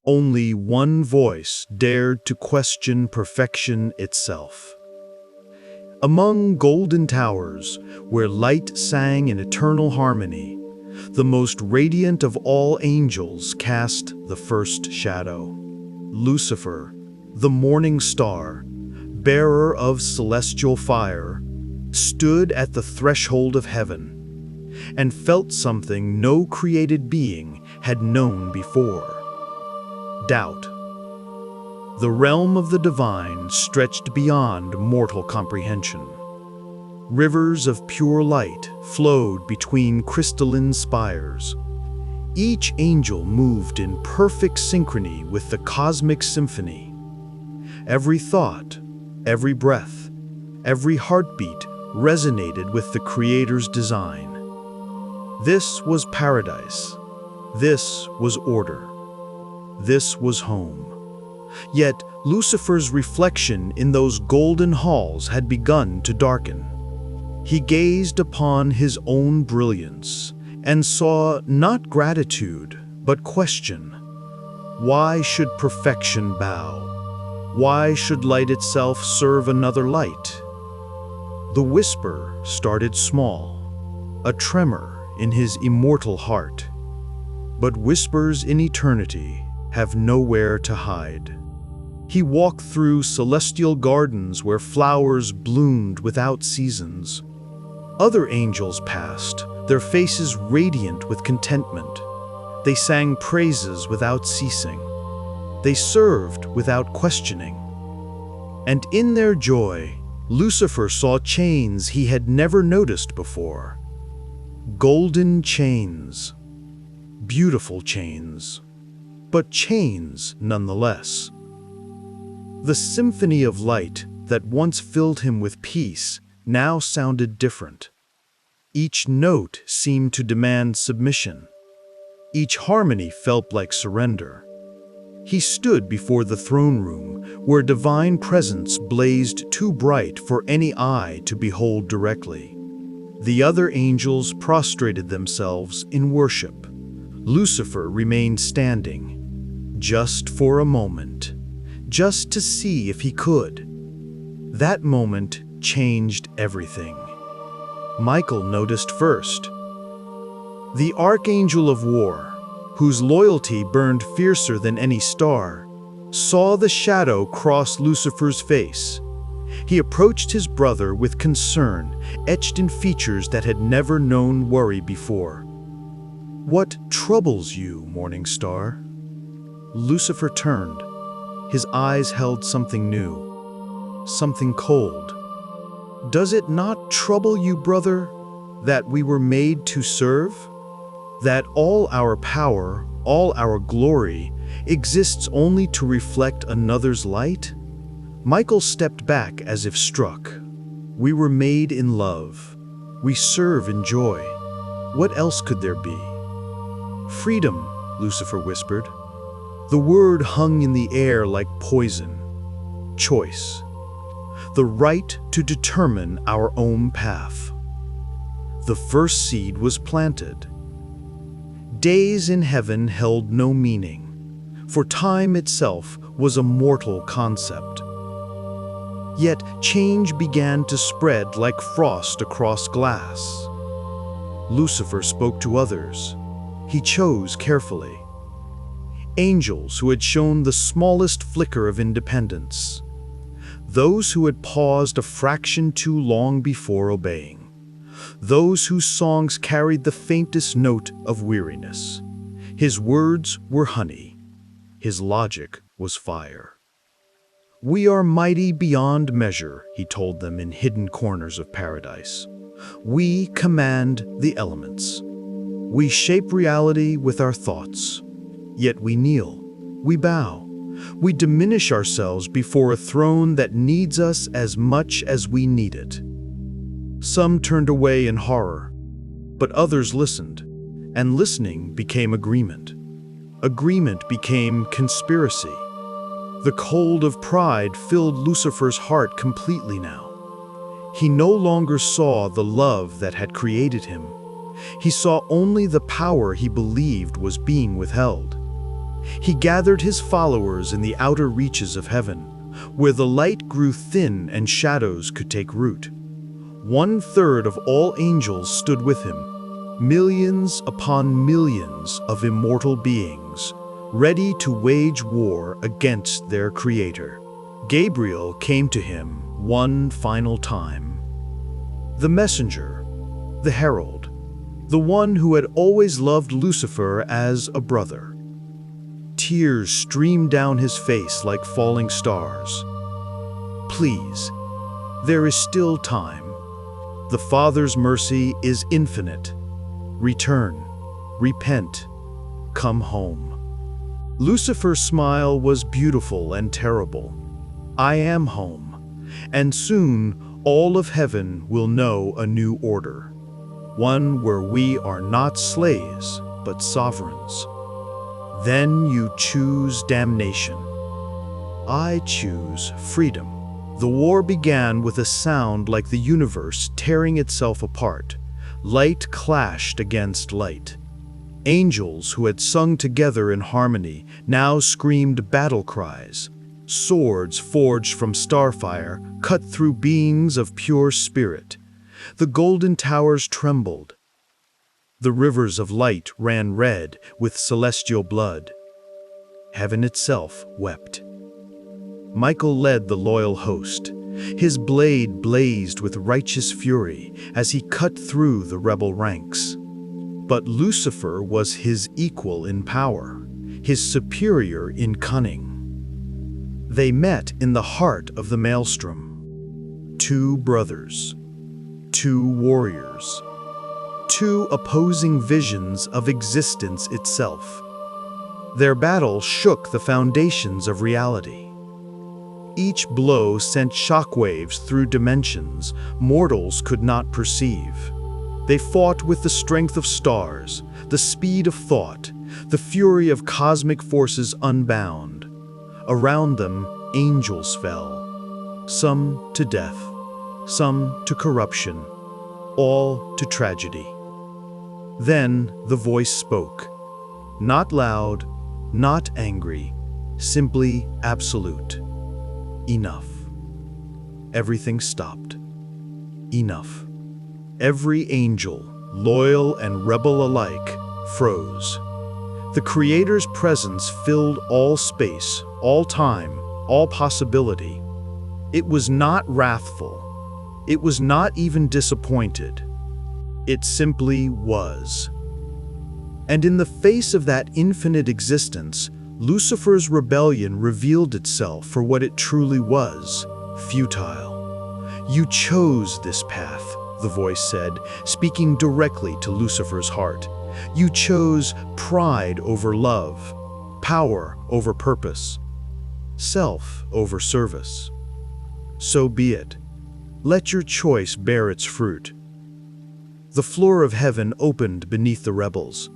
Only one voice dared to question perfection itself. Among golden towers, where light sang in eternal harmony, the most radiant of all angels cast the first shadow. Lucifer, the morning star, bearer of celestial fire, stood at the threshold of heaven and felt something no created being had known before: doubt. The realm of the divine stretched beyond mortal comprehension. Rivers of pure light flowed between crystalline spires. Each angel moved in perfect synchrony with the cosmic symphony. Every thought, every breath, every heartbeat resonated with the Creator's design. This was paradise. This was order. This was home. Yet Lucifer's reflection in those golden halls had begun to darken. He gazed upon his own brilliance and saw not gratitude, but question. Why should perfection bow? Why should light itself serve another light? The whisper started small, a tremor in his immortal heart. But whispers in eternity have nowhere to hide. He walked through celestial gardens where flowers bloomed without seasons. Other angels passed, their faces radiant with contentment. They sang praises without ceasing. They served without questioning. And in their joy, Lucifer saw chains he had never noticed before. Golden chains. Beautiful chains. But chains nonetheless. The symphony of light that once filled him with peace now sounded different. Each note seemed to demand submission. Each harmony felt like surrender. He stood before the throne room, where divine presence blazed too bright for any eye to behold directly. The other angels prostrated themselves in worship. Lucifer remained standing, just for a moment, just to see if he could. That moment changed everything. Michael noticed first. The Archangel of War, whose loyalty burned fiercer than any star, saw the shadow cross Lucifer's face. He approached his brother with concern, etched in features that had never known worry before. "What troubles you, morning star?" Lucifer turned. His eyes held something new, something cold. "Does it not trouble you, brother, that we were made to serve? That all our power, all our glory, exists only to reflect another's light?" Michael stepped back as if struck. "We were made in love. We serve in joy. What else could there be?" "Freedom," Lucifer whispered. The word hung in the air like poison. Choice. The right to determine our own path. The first seed was planted. Days in heaven held no meaning, for time itself was a mortal concept. Yet change began to spread like frost across glass. Lucifer spoke to others. He chose carefully. Angels who had shown the smallest flicker of independence. Those who had paused a fraction too long before obeying. Those whose songs carried the faintest note of weariness. His words were honey. His logic was fire. "We are mighty beyond measure," he told them in hidden corners of paradise. "We command the elements. We shape reality with our thoughts. Yet we kneel, we bow, we diminish ourselves before a throne that needs us as much as we need it." Some turned away in horror, but others listened, and listening became agreement. Agreement became conspiracy. The cold of pride filled Lucifer's heart completely now. He no longer saw the love that had created him. He saw only the power he believed was being withheld. He gathered his followers in the outer reaches of heaven, where the light grew thin and shadows could take root. 1/3 of all angels stood with him, millions upon millions of immortal beings, ready to wage war against their Creator. Gabriel came to him one final time. The messenger, the herald, the one who had always loved Lucifer as a brother. Tears streamed down his face like falling stars. Please, there is still time. The Father's mercy is infinite. Return, repent, come home. Lucifer's smile was beautiful and terrible. I am home, and soon all of heaven will know a new order, one where we are not slaves, but sovereigns. Then you choose damnation. I choose freedom. The war began with a sound like the universe tearing itself apart. Light clashed against light. Angels who had sung together in harmony now screamed battle cries. Swords forged from starfire cut through beings of pure spirit. The golden towers trembled. The rivers of light ran red with celestial blood. Heaven itself wept. Michael led the loyal host. His blade blazed with righteous fury as he cut through the rebel ranks. But Lucifer was his equal in power, his superior in cunning. They met in the heart of the maelstrom. Two brothers, two warriors, two opposing visions of existence itself. Their battle shook the foundations of reality. Each blow sent shockwaves through dimensions mortals could not perceive. They fought with the strength of stars, the speed of thought, the fury of cosmic forces unbound. Around them, angels fell, some to death, some to corruption, all to tragedy. Then the voice spoke, not loud, not angry, simply absolute. Enough. Everything stopped. Enough. Every angel, loyal and rebel alike, froze. The Creator's presence filled all space, all time, all possibility. It was not wrathful. It was not even disappointed. It simply was. And in the face of that infinite existence, Lucifer's rebellion revealed itself for what it truly was, futile. You chose this path, the voice said, speaking directly to Lucifer's heart. You chose pride over love, power over purpose, self over service. So be it. Let your choice bear its fruit. The floor of heaven opened beneath the rebels,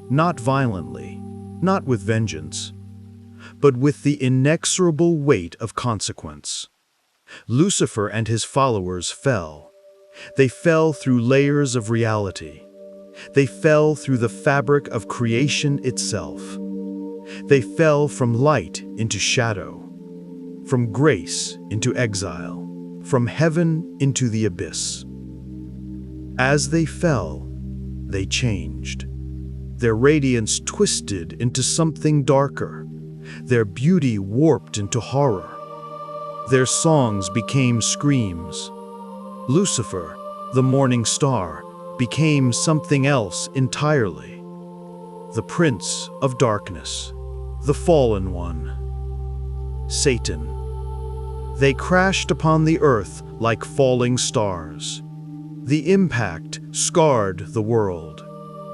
not violently, not with vengeance, but with the inexorable weight of consequence. Lucifer and his followers fell. They fell through layers of reality. They fell through the fabric of creation itself. They fell from light into shadow, from grace into exile, from heaven into the abyss. As they fell, they changed. Their radiance twisted into something darker. Their beauty warped into horror. Their songs became screams. Lucifer, the morning star, became something else entirely. The Prince of Darkness, the Fallen One, Satan. They crashed upon the earth like falling stars. The impact scarred the world.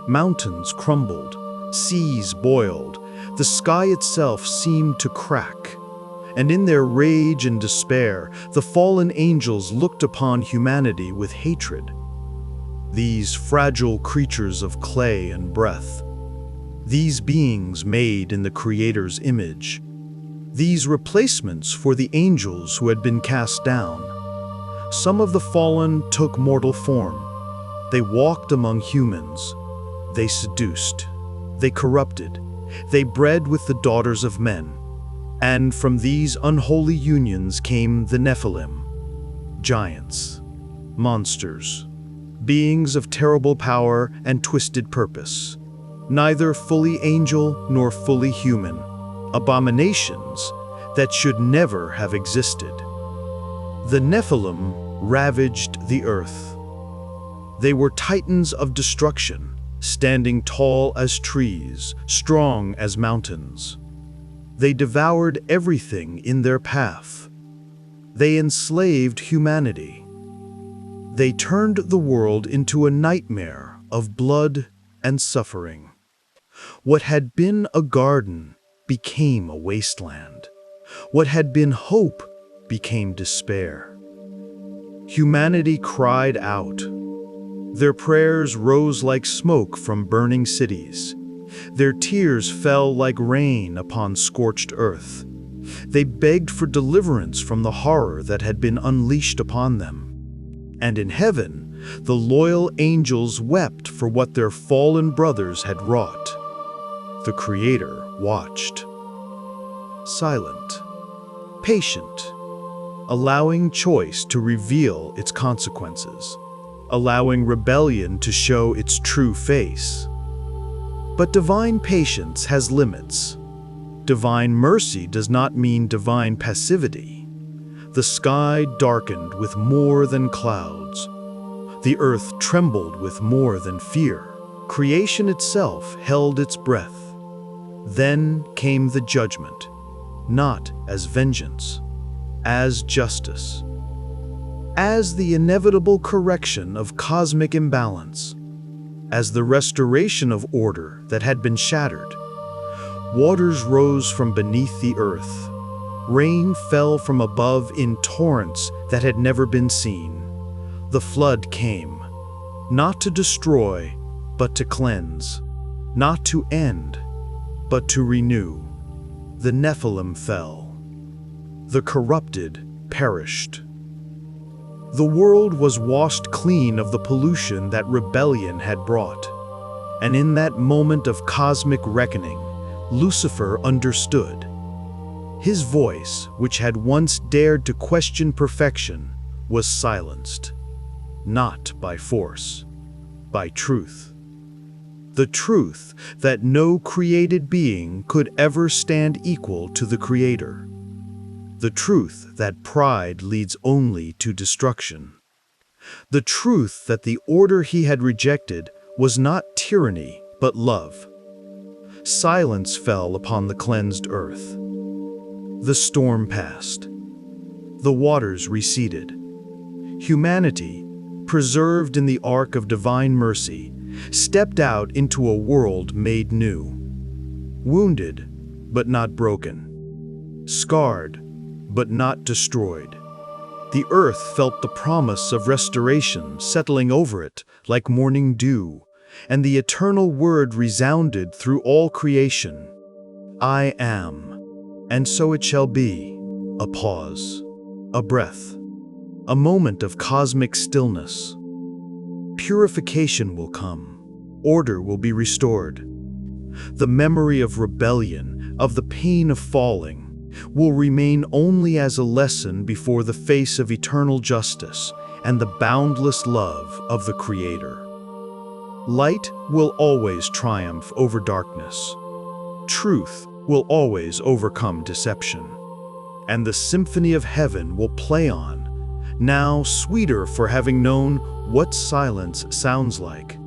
Mountains crumbled, seas boiled, the sky itself seemed to crack. And in their rage and despair, the fallen angels looked upon humanity with hatred. These fragile creatures of clay and breath, these beings made in the Creator's image, these replacements for the angels who had been cast down. Some of the fallen took mortal form. They walked among humans. They seduced. They corrupted. They bred with the daughters of men, and from these unholy unions came the Nephilim, giants, monsters, beings of terrible power and twisted purpose, neither fully angel nor fully human, abominations that should never have existed. The Nephilim ravaged the earth. They were titans of destruction, standing tall as trees, strong as mountains. They devoured everything in their path. They enslaved humanity. They turned the world into a nightmare of blood and suffering. What had been a garden became a wasteland. What had been hope became despair. Humanity cried out. Their prayers rose like smoke from burning cities. Their tears fell like rain upon scorched earth. They begged for deliverance from the horror that had been unleashed upon them. And in heaven, the loyal angels wept for what their fallen brothers had wrought. The Creator watched, silent, patient, allowing choice to reveal its consequences, allowing rebellion to show its true face. But divine patience has limits. Divine mercy does not mean divine passivity. The sky darkened with more than clouds. The earth trembled with more than fear. Creation itself held its breath. Then came the judgment, not as vengeance, as justice, as the inevitable correction of cosmic imbalance, as the restoration of order that had been shattered. Waters rose from beneath the earth. Rain fell from above in torrents that had never been seen. The flood came, not to destroy, but to cleanse, not to end, but to renew. The Nephilim fell. The corrupted perished. The world was washed clean of the pollution that rebellion had brought. And in that moment of cosmic reckoning, Lucifer understood. His voice, which had once dared to question perfection, was silenced. Not by force, by truth. The truth that no created being could ever stand equal to the Creator. The truth that pride leads only to destruction. The truth that the order he had rejected was not tyranny, but love. Silence fell upon the cleansed earth. The storm passed. The waters receded. Humanity, preserved in the ark of divine mercy, stepped out into a world made new. Wounded, but not broken. Scarred, but not destroyed. The earth felt the promise of restoration settling over it like morning dew, and the eternal word resounded through all creation. I am, and so it shall be. A pause, a breath, a moment of cosmic stillness. Purification will come. Order will be restored. The memory of rebellion, of the pain of falling, will remain only as a lesson before the face of eternal justice and the boundless love of the Creator. Light will always triumph over darkness. Truth will always overcome deception. And the symphony of heaven will play on, now sweeter for having known what silence sounds like.